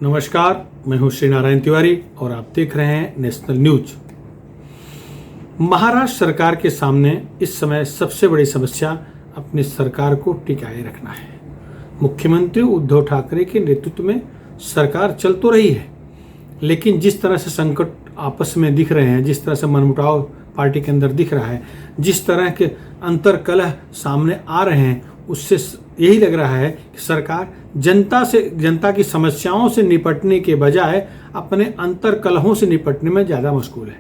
नमस्कार, मैं हूं श्री नारायण तिवारी और आप देख रहे हैं नेशनल न्यूज। महाराष्ट्र सरकार के सामने इस समय सबसे बड़ी समस्या अपनी सरकार को टिकाए रखना है। मुख्यमंत्री उद्धव ठाकरे के नेतृत्व में सरकार चल तो रही है, लेकिन जिस तरह से संकट आपस में दिख रहे हैं, जिस तरह से मनमुटाव पार्टी के अंदर दिख रहा है, जिस तरह के अंतर कलह सामने आ रहे हैं, उससे यही लग रहा है कि सरकार जनता की समस्याओं से निपटने के बजाय अपने अंतर कलहों से निपटने में ज़्यादा मशगूल है।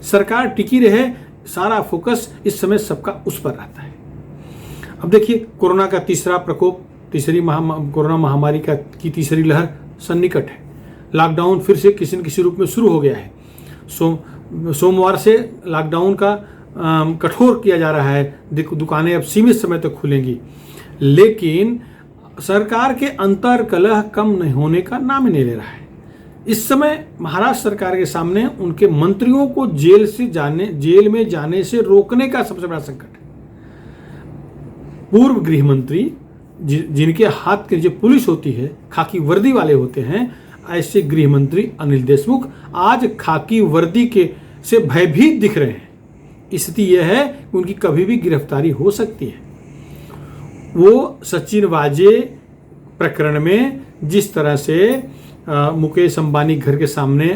सरकार टिकी रहे, सारा फोकस इस समय सबका उस पर रहता है। अब देखिए, कोरोना का तीसरा प्रकोप, कोरोना महामारी की तीसरी लहर सन्निकट है। लॉकडाउन फिर से किसी न किसी रूप में शुरू हो गया है। सोमवार से लॉकडाउन का कठोर किया जा रहा है। दुकानें अब सीमित समय तक खुलेंगी, लेकिन सरकार के अंतर कलह कम नहीं होने का नाम नहीं ले रहा है। इस समय महाराष्ट्र सरकार के सामने उनके मंत्रियों को जेल में जाने से रोकने का सबसे बड़ा संकट है। पूर्व गृह मंत्री जिनके हाथ के नीचे पुलिस होती है, खाकी वर्दी वाले होते हैं, ऐसे गृह मंत्री अनिल देशमुख आज खाकी वर्दी से भयभीत दिख रहे हैं। स्थिति यह है कि उनकी कभी भी गिरफ्तारी हो सकती है। वो सचिन वाजे प्रकरण में जिस तरह से मुकेश अंबानी घर के सामने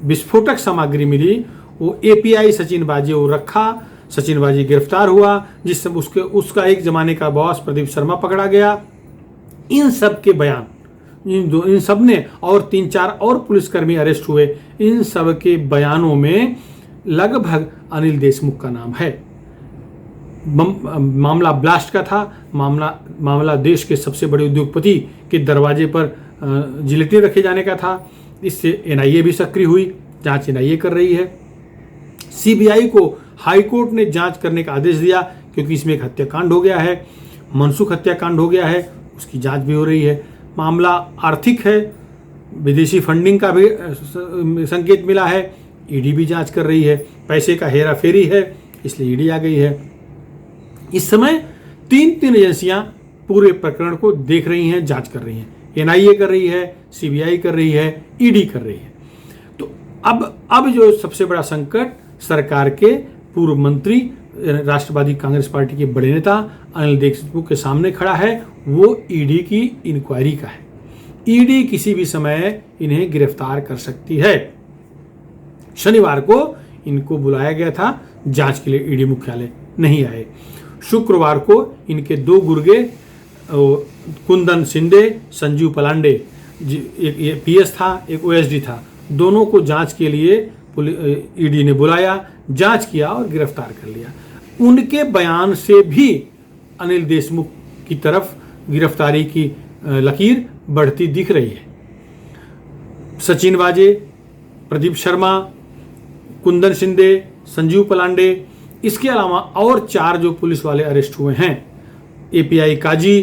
विस्फोटक सामग्री मिली, वो एपीआई सचिन वाजे को रखा, सचिन वाजे गिरफ्तार हुआ, जिससे उसका एक जमाने का बॉस प्रदीप शर्मा पकड़ा गया। इन सब के बयान, इन सब ने और 3-4 और पुलिसकर्मी अरेस्ट हुए। इन सब के बयानों में लगभग अनिल देशमुख का नाम है। मामला ब्लास्ट का था। मामला देश के सबसे बड़े उद्योगपति के दरवाजे पर जिलेटिन रखे जाने का था। इससे एनआईए भी सक्रिय हुई, जांच एनआईए कर रही है। सीबीआई को हाईकोर्ट ने जांच करने का आदेश दिया, क्योंकि इसमें एक हत्याकांड हो गया है, मनसूख हत्याकांड हो गया है, उसकी जांच भी हो रही है। मामला आर्थिक है, विदेशी फंडिंग का भी संकेत मिला है, ईडी भी जांच कर रही है। पैसे का हेरा फेरी है, इसलिए ईडी आ गई है। इस समय 3 एजेंसियां पूरे प्रकरण को देख रही हैं, जांच कर रही हैं। एनआईए कर रही है, सीबीआई कर रही है, ईडी कर रही है। तो अब जो सबसे बड़ा संकट सरकार के पूर्व मंत्री, राष्ट्रवादी कांग्रेस पार्टी के बड़े नेता अनिल देशमुख के सामने खड़ा है, वो ईडी की इंक्वायरी का है। ईडी किसी भी समय इन्हें गिरफ्तार कर सकती है। शनिवार को इनको बुलाया गया था जांच के लिए, ईडी मुख्यालय नहीं आए। शुक्रवार को इनके 2 गुर्गे, कुंदन शिंदे, संजीव पलांडे, एक पीएस था, एक ओएसडी था, दोनों को जांच के लिए ईडी ने बुलाया, जांच किया और गिरफ्तार कर लिया। उनके बयान से भी अनिल देशमुख की तरफ गिरफ्तारी की लकीर बढ़ती दिख रही है। सचिन वाजे, प्रदीप शर्मा, कुंदन शिंदे, संजीव पलांडे, इसके अलावा और 4 जो पुलिस वाले अरेस्ट हुए हैं, एपीआई काजी,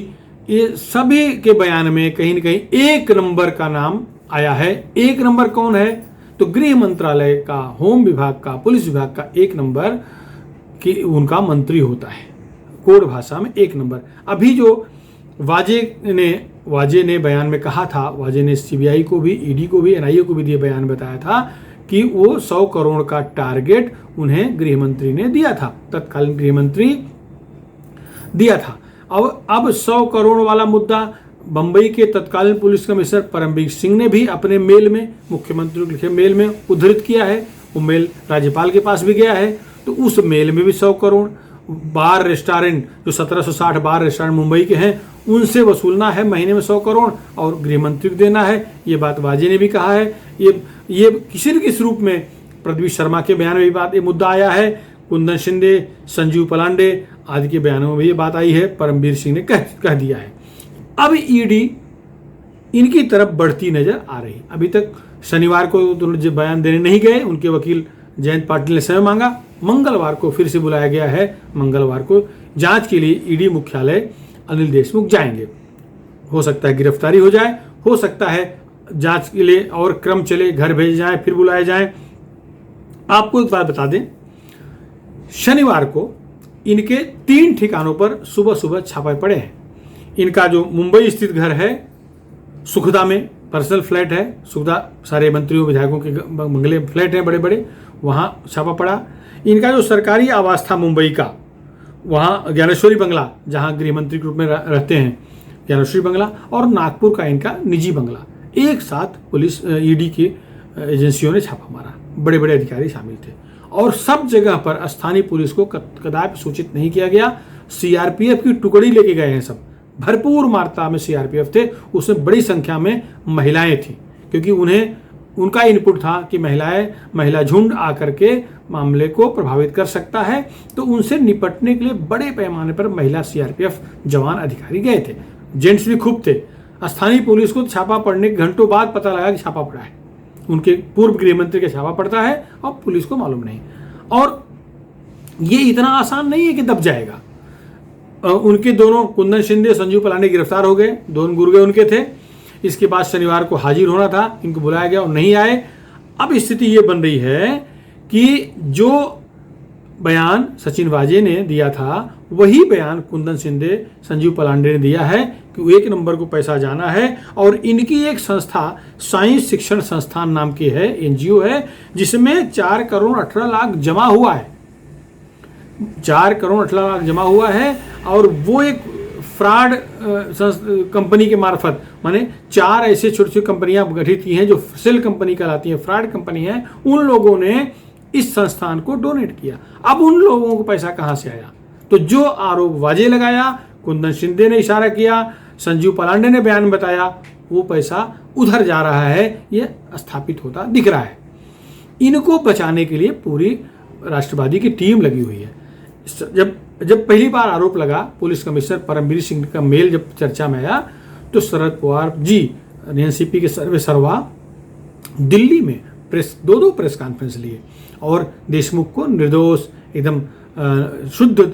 ये सभी के बयान में कहीं न कहीं 1 नंबर का नाम आया है। 1 नंबर कौन है? तो गृह मंत्रालय का, होम विभाग का, पुलिस विभाग का 1 नंबर की उनका मंत्री होता है, कोड भाषा में 1 नंबर। अभी जो वाजे ने बयान में कहा था, वाजे ने सीबीआई को भी, ईडी को भी, एनआईए को भी दिए बयान बताया था कि वो 100 करोड़ का टारगेट उन्हें गृह मंत्री ने दिया था, तत्कालीन गृह मंत्री दिया था। अब 100 करोड़ वाला मुद्दा बंबई के तत्कालीन पुलिस कमिश्नर परमवीर सिंह ने भी अपने मेल में, मुख्यमंत्री को लिखे मेल में उद्धृत किया है। वो मेल राज्यपाल के पास भी गया है। तो उस मेल में भी 100 करोड़ बार रेस्टोरेंट, जो 1760 बार रेस्टोरेंट मुंबई के हैं, उनसे वसूलना है महीने में 100 करोड़ और गृह मंत्री को देना है। ये बात वाजे ने भी कहा है। ये किसी न किसी रूप में प्रदीप शर्मा के बयान में भी ये मुद्दा आया है। कुंदन शिंदे, संजीव पलांडे आदि के बयानों में भी ये बात आई है। परमवीर सिंह ने कह दिया है। अब ईडी इनकी तरफ बढ़ती नजर आ रही। अभी तक शनिवार को जो बयान देने नहीं गए, उनके वकील जयंत पाटिल ने समय मांगा। मंगलवार को फिर से बुलाया गया है। मंगलवार को जांच के लिए ईडी मुख्यालय अनिल देशमुख जाएंगे। हो सकता है गिरफ्तारी हो जाए, हो सकता है जांच के लिए और क्रम चले, घर भेजे जाए, फिर बुलाए जाए। आपको एक बात बता दें, शनिवार को इनके 3 ठिकानों पर सुबह सुबह छापे पड़े हैं। इनका जो मुंबई स्थित घर है सुखदा में, पर्सनल फ्लैट है, सुविधा सारे मंत्रियों विधायकों के बंगले फ्लैट हैं बड़े बड़े, वहाँ छापा पड़ा। इनका जो सरकारी आवास था मुंबई का, वहाँ ज्ञानेश्वरी बंगला जहाँ गृह मंत्री के रूप में रहते हैं, ज्ञानेश्वरी बंगला, और नागपुर का इनका निजी बंगला, एक साथ पुलिस ईडी की एजेंसियों ने छापा मारा। बड़े बड़े अधिकारी शामिल थे और सब जगह पर स्थानीय पुलिस को कदापि सूचित नहीं किया गया। सीआरपीएफ की टुकड़ी लेके गए हैं सब, भरपूर मात्रा में सीआरपीएफ थे, उसमें बड़ी संख्या में महिलाएं थी, क्योंकि उनका इनपुट था कि महिला झुंड आकर के मामले को प्रभावित कर सकता है, तो उनसे निपटने के लिए बड़े पैमाने पर महिला सीआरपीएफ जवान अधिकारी गए थे। जेंट्स भी खूब थे। स्थानीय पुलिस को छापा पड़ने के घंटों बाद पता लगा कि छापा पड़ा है, उनके पूर्व गृह मंत्री का छापा पड़ता है और पुलिस को मालूम नहीं। और ये इतना आसान नहीं है कि दब जाएगा। उनके दोनों कुंदन शिंदे, संजीव पलांडे गिरफ्तार हो गए, दोनों गुर्गे उनके थे। इसके बाद शनिवार को हाजिर होना था, इनको बुलाया गया और नहीं आए। अब स्थिति ये बन रही है कि जो बयान सचिन वाजे ने दिया था वही बयान कुंदन शिंदे, संजीव पलांडे ने दिया है कि 1 नंबर को पैसा जाना है। और इनकी एक संस्था साई शिक्षण संस्थान नाम की है, एनजीओ है, जिसमें 4 करोड़ 18 लाख जमा हुआ है। 4 करोड़ 18 लाख जमा हुआ है और वो एक फ्रॉड कंपनी के मार्फत, माने 4 ऐसे छोटी छोटी कंपनियां गठित की हैं जो सेल कंपनी कहलाती हैं, फ्रॉड कंपनी है। उन लोगों ने इस संस्थान को डोनेट किया। अब उन लोगों को पैसा कहां से आया? तो जो आरोप वाजे लगाया, कुंदन शिंदे ने इशारा किया, संजीव पलांडे ने बयान बताया, वो पैसा उधर जा रहा है, ये स्थापित होता दिख रहा है। इनको बचाने के लिए पूरी राष्ट्रवादी की टीम लगी हुई है। जब पहली बार आरोप लगा, पुलिस कमिश्नर परमवीर सिंह का मेल जब चर्चा में आया, तो शरद पवार जी एनसीपी के सर्वा दिल्ली में दो प्रेस कॉन्फ्रेंस लिए और देशमुख को निर्दोष, एकदम शुद्ध,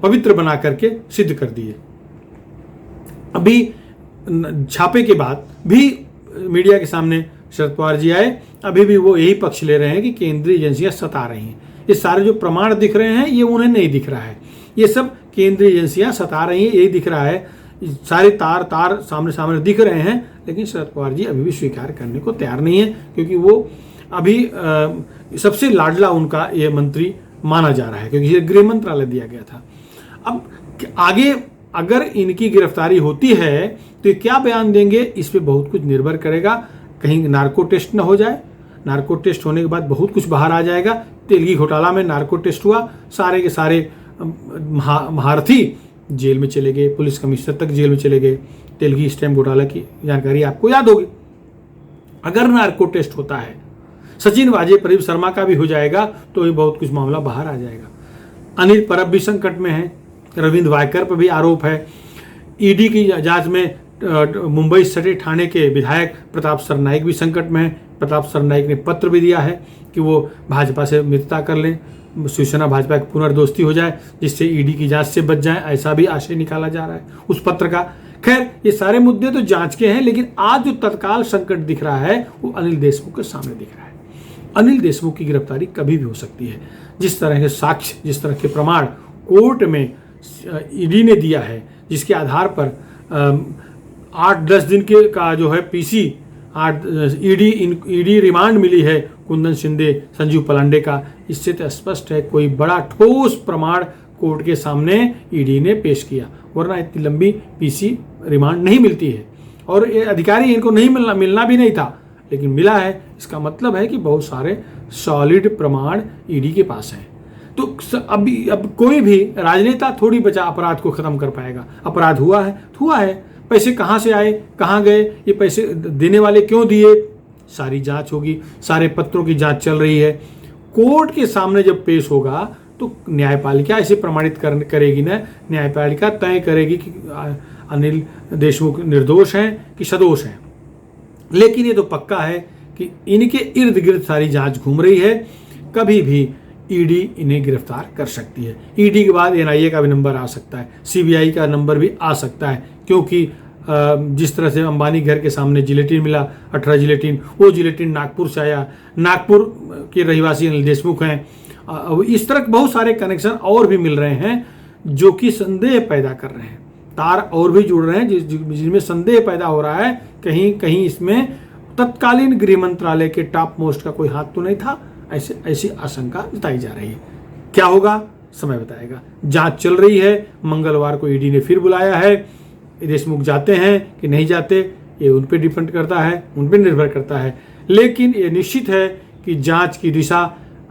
पवित्र बना करके सिद्ध कर दिए। अभी छापे के बाद भी मीडिया के सामने शरद पवार जी आए, अभी भी वो यही पक्ष ले रहे हैं कि केंद्रीय एजेंसियां सता रही हैं। ये सारे जो प्रमाण दिख रहे हैं ये उन्हें नहीं दिख रहा है, ये सब केंद्रीय एजेंसियां सता रही हैं, यही दिख रहा है। सारे तार सामने दिख रहे हैं, लेकिन शरद पवार जी अभी भी स्वीकार करने को तैयार नहीं है, क्योंकि वो अभी सबसे लाडला उनका ये मंत्री माना जा रहा है, क्योंकि ये गृह मंत्रालय दिया गया था। अब आगे अगर इनकी गिरफ्तारी होती है तो क्या बयान देंगे, इस पे बहुत कुछ निर्भर करेगा। कहीं नार्को टेस्ट ना हो जाए, नार्को टेस्ट होने के बाद बहुत कुछ बाहर आ जाएगा। तेलगी घोटाला में नार्को टेस्ट हुआ, सारे के सारे महारथी जेल में चले गए, पुलिस कमिश्नर तक जेल में चले गए। तेलगी स्टैम्प घोटाला की जानकारी आपको याद होगी। अगर नार्को टेस्ट होता है, सचिन वाजे, प्रदीप शर्मा का भी हो जाएगा, तो ये बहुत कुछ मामला बाहर आ जाएगा। अनिल परब भी संकट में है, रविंद्र वायकर पर भी आरोप है। ईडी की जांच में मुंबई सटे थाने के विधायक प्रताप सरनाइक भी संकट में है। प्रताप सरनाइक ने पत्र भी दिया है कि वो भाजपा से मित्रता कर लें, शिवसेना भाजपा की पुनर्दोस्ती हो जाए, जिससे ईडी की जांच से बच जाए, ऐसा भी आशय निकाला जा रहा है उस पत्र का। खैर, ये सारे मुद्दे तो जांच के हैं, लेकिन आज जो तत्काल संकट दिख रहा है वो अनिल देशमुख के सामने दिख रहा है। अनिल देशमुख की गिरफ्तारी कभी भी हो सकती है। जिस तरह के साक्ष्य, जिस तरह के प्रमाण कोर्ट में ईडी ने दिया है, जिसके आधार पर 8-10 दिन के का जो है पीसी ईडी रिमांड मिली है कुंदन शिंदे, संजीव पलांडे का, इससे तो स्पष्ट है कोई बड़ा ठोस प्रमाण कोर्ट के सामने ईडी ने पेश किया, वरना इतनी लंबी पीसी रिमांड नहीं मिलती है। और ये अधिकारी इनको नहीं मिलना भी नहीं था, लेकिन मिला है। इसका मतलब है कि बहुत सारे सॉलिड प्रमाण ईडी के पास हैं। तो अब कोई भी राजनेता थोड़ी बचा अपराध को खत्म कर पाएगा। अपराध हुआ है, पैसे कहाँ से आए, कहाँ गए, ये पैसे देने वाले क्यों दिए, सारी जांच होगी, सारे पत्रों की जांच चल रही है। कोर्ट के सामने जब पेश होगा तो न्यायपालिका इसे प्रमाणित करेगी ना, न्यायपालिका तय करेगी कि अनिल देशमुख निर्दोष हैं कि सदोष हैं। लेकिन ये तो पक्का है कि इनके इर्द गिर्द सारी जांच घूम रही है, कभी भी ईडी इन्हें गिरफ्तार कर सकती है। ईडी के बाद एनआईए का भी नंबर आ सकता है, सीबीआई का नंबर भी आ सकता है, क्योंकि जिस तरह से अंबानी घर के सामने जिलेटिन मिला, 18 जिलेटिन, वो जिलेटिन नागपुर से आया, नागपुर के रहवासी अनिल देशमुख हैं। इस तरह बहुत सारे कनेक्शन और भी मिल रहे हैं जो कि संदेह पैदा कर रहे हैं तार और भी जुड़ रहे हैं जिनमें संदेह पैदा हो रहा है कहीं कहीं इसमें तत्कालीन गृह मंत्रालय के टॉप मोस्ट का कोई हाथ तो नहीं था। ऐसी आशंका जताई जा रही है। क्या होगा समय बताएगा। जांच चल रही है। मंगलवार को ईडी ने फिर बुलाया है। देशमुख जाते हैं कि नहीं जाते ये उन पर डिपेंड करता है, उन पर निर्भर करता है। लेकिन ये निश्चित है कि जांच की दिशा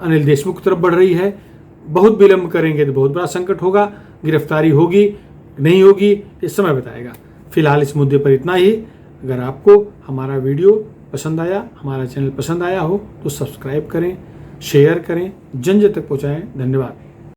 अनिल देशमुख की तरफ बढ़ रही है। बहुत विलंब करेंगे तो बहुत बड़ा संकट होगा। गिरफ्तारी होगी नहीं होगी ये समय बताएगा। फिलहाल इस मुद्दे पर इतना ही। अगर आपको हमारा वीडियो पसंद आया, हमारा चैनल पसंद आया हो तो सब्सक्राइब करें, शेयर करें, जन जन तक पहुँचाएं। धन्यवाद।